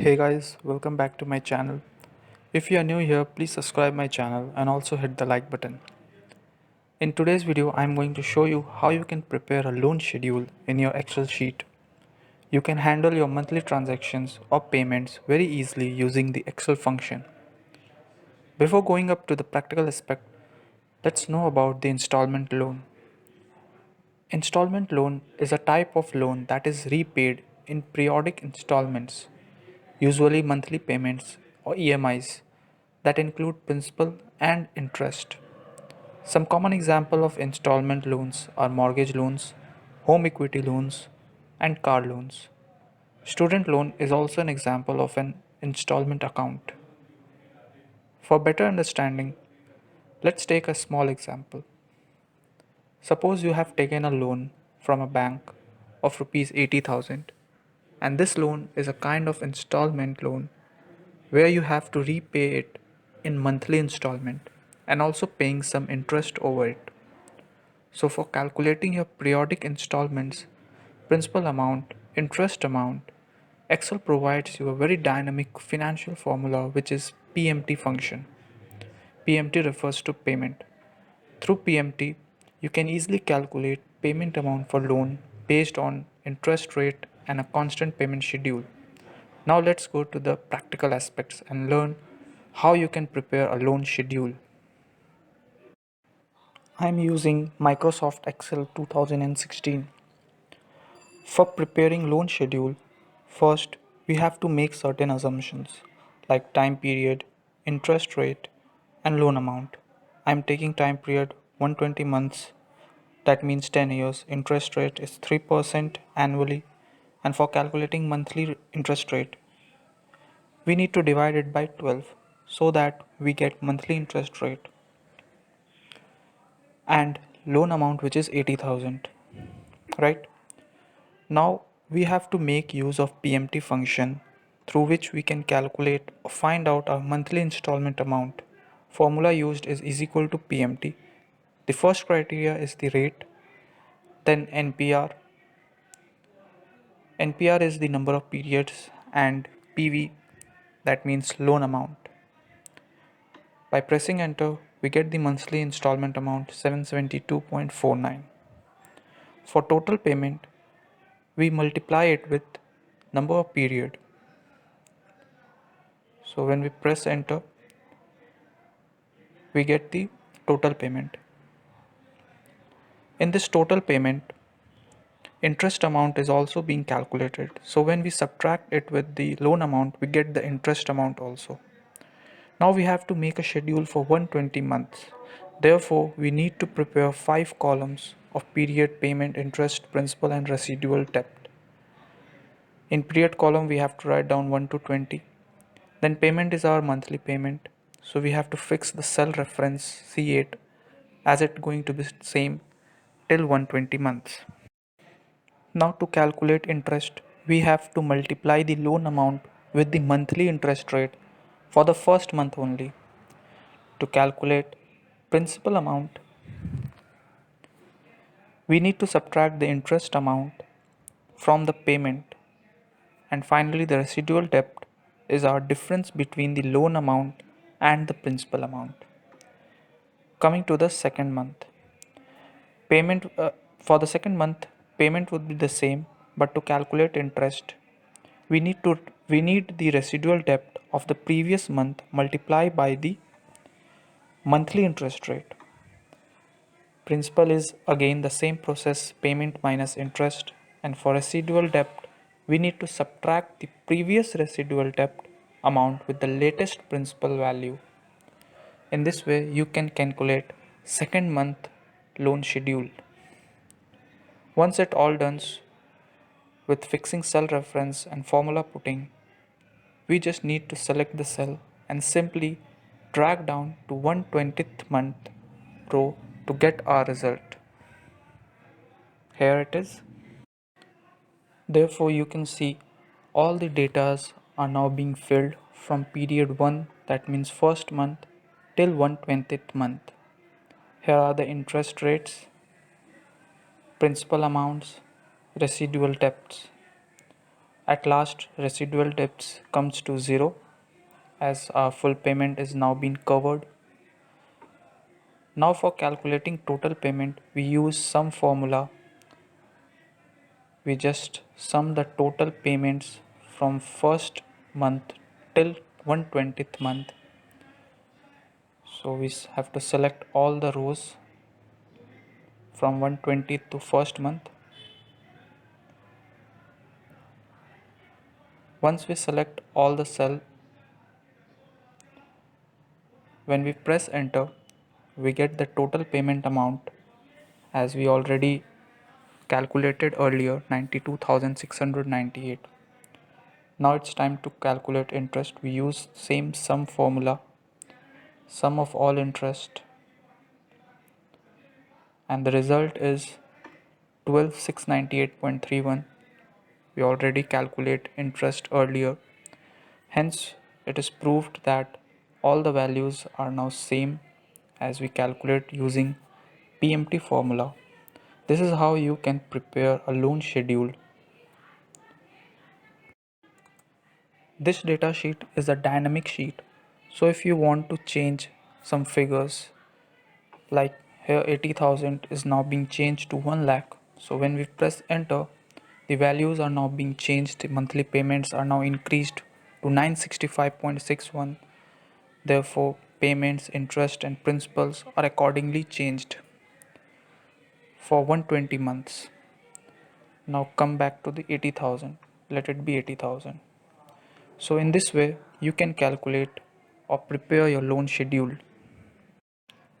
Hey guys, welcome back to my channel. If you are new here, please subscribe my channel and also hit the like button. In today's video, I am going to show you how you can prepare a loan schedule in your Excel sheet. You can handle your monthly transactions or payments very easily using the Excel function. Before going up to the practical aspect, let's know about the installment loan. Installment loan is a type of loan that is repaid in periodic installments, usually monthly payments or EMIs that include principal and interest. Some common examples of installment loans are mortgage loans, home equity loans, and car loans. Student loan is also an example of an installment account. For better understanding, let's take a small example. Suppose you have taken a loan from a bank of rupees 80,000, and this loan is a kind of installment loan where you have to repay it in monthly installment and also paying some interest over it. So for calculating your periodic installments, principal amount, interest amount, Excel provides you a very dynamic financial formula which is PMT function. PMT refers to payment. Through PMT, you can easily calculate payment amount for loan based on interest rate and a constant payment schedule. Now let's go to the practical aspects and learn how you can prepare a loan schedule. I'm using Microsoft Excel 2016. For preparing loan schedule, first we have to make certain assumptions like time period, interest rate, and loan amount. I'm taking time period 120 months, that means 10 years. Interest rate is 3% annually, and for calculating monthly interest rate, we need to divide it by 12 so that we get monthly interest rate and loan amount which is 80,000, right? Now we have to make use of PMT function through which we can calculate or find out our monthly installment amount. Formula used is equal to PMT. The first criteria is the rate, then NPR. NPR is the number of periods, and PV, that means loan amount. By pressing enter, we get the monthly installment amount 772.49. For total payment, we multiply it with number of period. So when we press enter, we get the total payment. In this total payment, interest amount is also being calculated. So when we subtract it with the loan amount, we get the interest amount also. Now we have to make a schedule for 120 months. Therefore, we need to prepare 5 columns of period, payment, interest, principal, and residual debt. In period column, we have to write down 1 to 20. Then payment is our monthly payment. So we have to fix the cell reference C8 as it going to be same till 120 months. Now to calculate interest, we have to multiply the loan amount with the monthly interest rate for the first month only. To calculate principal amount, we need to subtract the interest amount from the payment, and finally the residual debt is our difference between the loan amount and the principal amount. Coming to the second month, payment for the second month payment would be the same, but to calculate interest, we need the residual debt of the previous month multiplied by the monthly interest rate. Principal is again the same process, payment minus interest, and for residual debt, we need to subtract the previous residual debt amount with the latest principal value. In this way, you can calculate second month loan schedule. Once it all done with fixing cell reference and formula putting, we just need to select the cell and simply drag down to 1/20th month row to get our result. Here it is. Therefore, you can see all the datas are now being filled from period 1, that means first month, till 1/20th month. Here are the interest rates, principal amounts, residual debts. At last, residual debts comes to zero as our full payment is now being covered. Now for calculating total payment, we use some formula. We just sum the total payments from first month till 120th month. So we have to select all the rows from 120th to first month. Once we select all the cell, when we press enter, we get the total payment amount as we already calculated earlier, 92,698. Now it's time to calculate interest. We use same sum formula, sum of all interest, and the result is 12,698.31. We already calculate interest earlier. Hence, it is proved that all the values are now same as we calculate using PMT formula. This is how you can prepare a loan schedule. This data sheet is a dynamic sheet. So if you want to change some figures, like here 80,000 is now being changed to 1 lakh. So when we press enter, the values are now being changed. The monthly payments are now increased to 965.61. Therefore, payments, interest and principals are accordingly changed for 120 months. Now come back to the 80,000. Let it be 80,000. So in this way, you can calculate or prepare your loan schedule.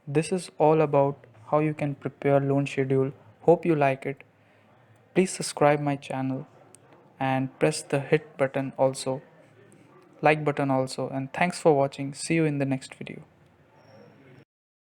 This is all about how you can prepare loan schedule. Hope you like it. Please subscribe my channel and press the hit button also, like button also, and thanks for watching. See you in the next video.